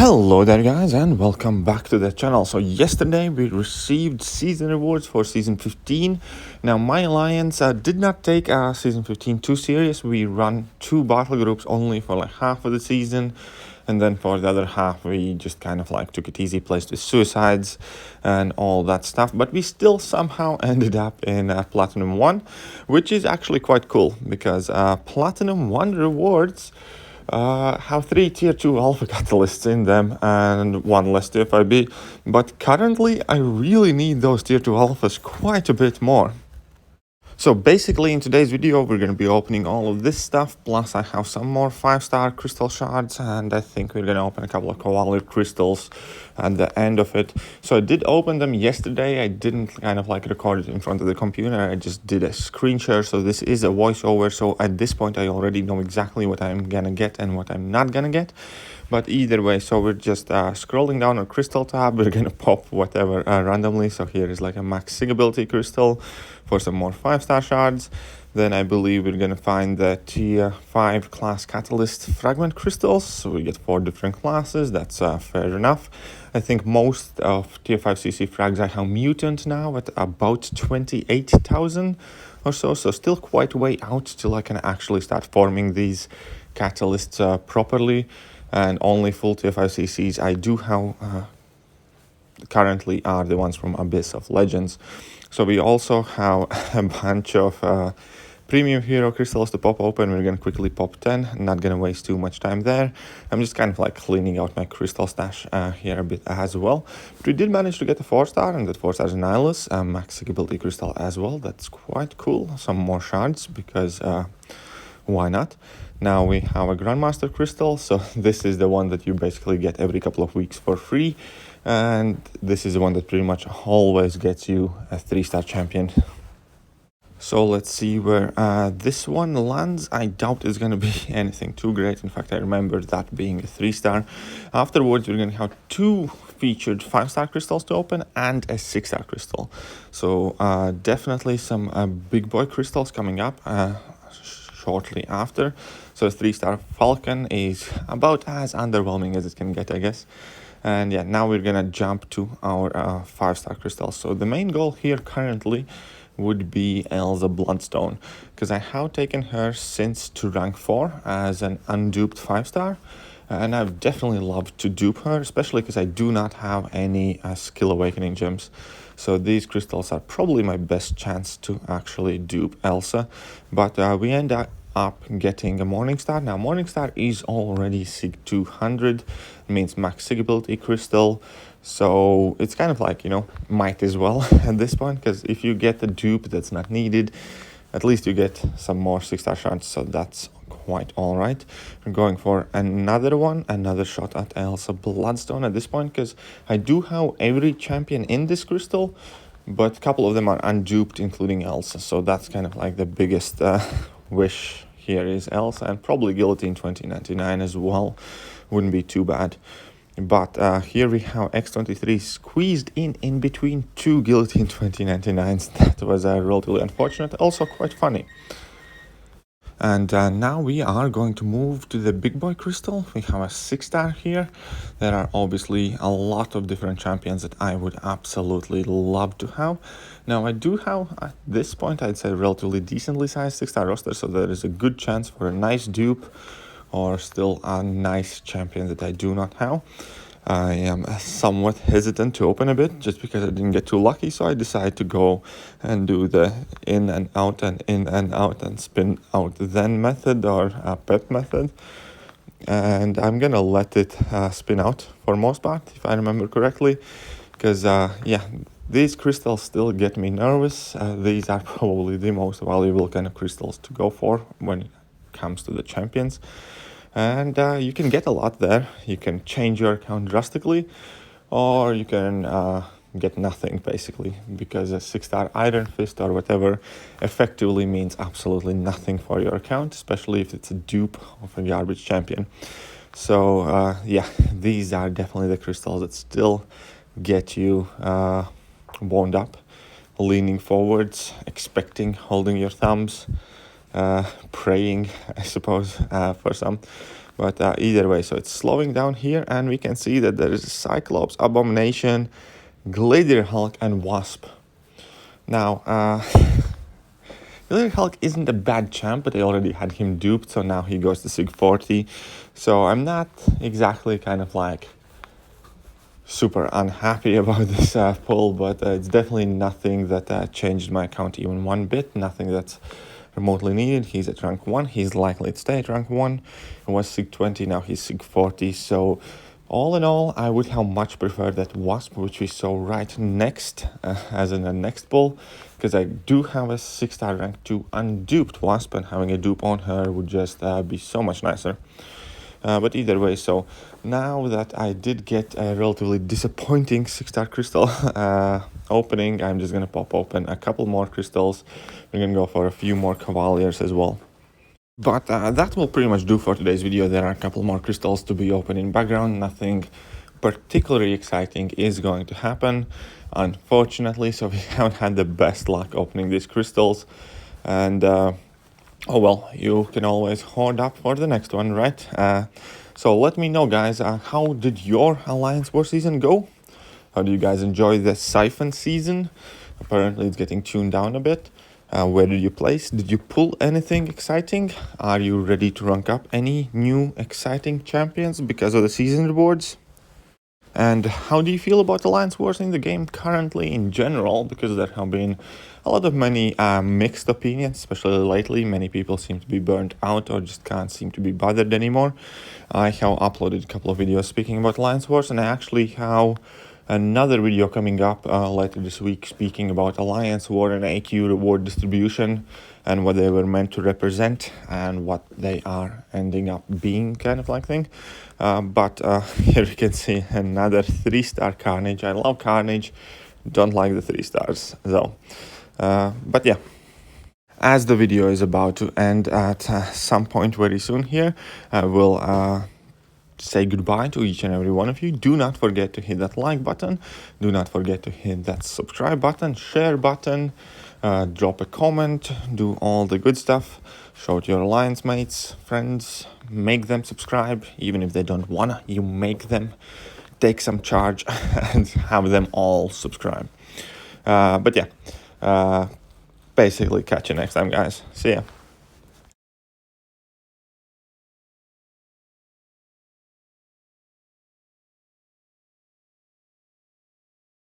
Hello there guys and welcome back to the channel. So yesterday we received season rewards for season 15. Now my alliance did not take season 15 too serious. We run 2 battle groups only for like half of the season, and then for the other half we just kind of like took it easy, placed with suicides and all that stuff. But we still somehow ended up in Platinum 1, which is actually quite cool because Platinum 1 rewards have 3 tier 2 alpha catalysts in them and 1 less TFIB, but currently I really need those tier 2 alphas quite a bit more. So basically in today's video we're going to be opening all of this stuff, plus I have some more 5-star crystal shards, and I think we're going to open a couple of koala crystals at the end of it. So I did open them yesterday. I didn't kind of like record it in front of the computer, I just did a screen share, so this is a voiceover. So at this point I already know exactly what I'm gonna get and what I'm not gonna get. But either way, so we're just scrolling down our crystal tab. We're gonna pop whatever randomly. So here is like a max sig ability crystal for some more 5-star shards. Then I believe we're gonna find the tier 5 class catalyst fragment crystals. So we get 4 different classes. That's fair enough. I think most of tier 5 CC frags I have mutant now at about 28,000 or so. So still quite way out till I can actually start forming these catalysts properly. And only full tier 5 CCs I do have currently are the ones from Abyss of Legends. So we also have a bunch of premium hero crystals to pop open. We're gonna quickly pop 10, not gonna waste too much time there. I'm just kind of like cleaning out my crystal stash here a bit as well. But we did manage to get a 4-star, and that 4-star is Nihilus, max ability crystal as well. That's quite cool. Some more shards because why not? Now we have a Grandmaster crystal, so this is the one that you basically get every couple of weeks for free, and this is the one that pretty much always gets you a 3-star champion. So let's see where this one lands. I doubt it's going to be anything too great. In fact, I remember that being a 3-star. Afterwards, we're going to have 2 featured 5-star crystals to open and a 6-star crystal. So definitely some big boy crystals coming up shortly after. So a 3-star Falcon is about as underwhelming as it can get, I guess. And yeah, now we're gonna jump to our 5-star crystals. So the main goal here currently would be Elsa Bloodstone, because I have taken her since to rank 4 as an unduped 5-star, and I've definitely loved to dupe her, especially because I do not have any skill awakening gems. So these crystals are probably my best chance to actually dupe Elsa. But we end up getting a Morningstar. Now Morningstar is already sig 200, means max sig ability crystal. So it's kind of like, you know, might as well at this point, because if you get the dupe that's not needed, at least you get some more 6-star shards, so that's quite all right. I'm going for another shot at Elsa Bloodstone at this point, because I do have every champion in this crystal, but a couple of them are unduped, including Elsa. So that's kind of like the biggest wish here is Elsa, and probably Guillotine 2099 as well. Wouldn't be too bad. But here we have X23 squeezed in between 2 Guillotine 2099s. That was relatively unfortunate, also quite funny. And now we are going to move to the big boy crystal. We have a 6-star here. There are obviously a lot of different champions that I would absolutely love to have. Now I do have, at this point, I'd say relatively decently sized 6-star roster, so there is a good chance for a nice dupe or still a nice champion that I do not have. I am somewhat hesitant to open a bit just because I didn't get too lucky, so I decided to go and do the in and out and spin out then method, or pep method. And I'm gonna let it spin out for most part, if I remember correctly, because yeah, these crystals still get me nervous. These are probably the most valuable kind of crystals to go for when it comes to the champions. And you can get a lot there. You can change your account drastically, or you can get nothing basically, because a 6-star Iron Fist or whatever effectively means absolutely nothing for your account, especially if it's a dupe of a garbage champion. So yeah, these are definitely the crystals that still get you wound up, leaning forwards, expecting, holding your thumbs, praying, I suppose, for some. But either way, so it's slowing down here, and we can see that there is Cyclops, Abomination, Gladiator Hulk, and Wasp. Now, Gladiator Hulk isn't a bad champ, but I already had him duped, so now he goes to Sig 40. So I'm not exactly kind of like super unhappy about this pull, but it's definitely nothing that changed my account even one bit, nothing that's remotely needed. He's at rank 1, he's likely to stay at rank 1. He was Sig 20, now he's Sig 40, so all in all, I would have much preferred that Wasp, which we saw right next, as in the next pull, because I do have a 6-star rank 2 unduped Wasp, and having a dupe on her would just be so much nicer. But either way, so now that I did get a relatively disappointing 6-star crystal opening, I'm just going to pop open a couple more crystals. We're going to go for a few more Cavaliers as well. But that will pretty much do for today's video. There are a couple more crystals to be opened in background. Nothing particularly exciting is going to happen, unfortunately. So we haven't had the best luck opening these crystals. And oh well, you can always hoard up for the next one, right? So let me know, guys, how did your Alliance War season go? How do you guys enjoy the Siphon season? Apparently it's getting tuned down a bit. Where did you place? Did you pull anything exciting? Are you ready to rank up any new exciting champions because of the season rewards? And how do you feel about Alliance Wars in the game currently in general? Because there have been a lot of many mixed opinions, especially lately. Many people seem to be burnt out or just can't seem to be bothered anymore. I have uploaded a couple of videos speaking about Alliance Wars, and I actually have another video coming up later this week speaking about Alliance War and AQ reward distribution and what they were meant to represent and what they are ending up being, kind of like thing. But here you can see another 3-star Carnage. I love Carnage, don't like the 3 stars though. But yeah, as the video is about to end at some point very soon here, I will say goodbye to each and every one of you. Do not forget to hit that like button. Do not forget to hit that subscribe button, share button, drop a comment, do all the good stuff. Show it to your alliance mates, friends, make them subscribe. Even if they don't wanna, you make them. Take some charge and have them all subscribe. But yeah, basically catch you next time, guys. See ya.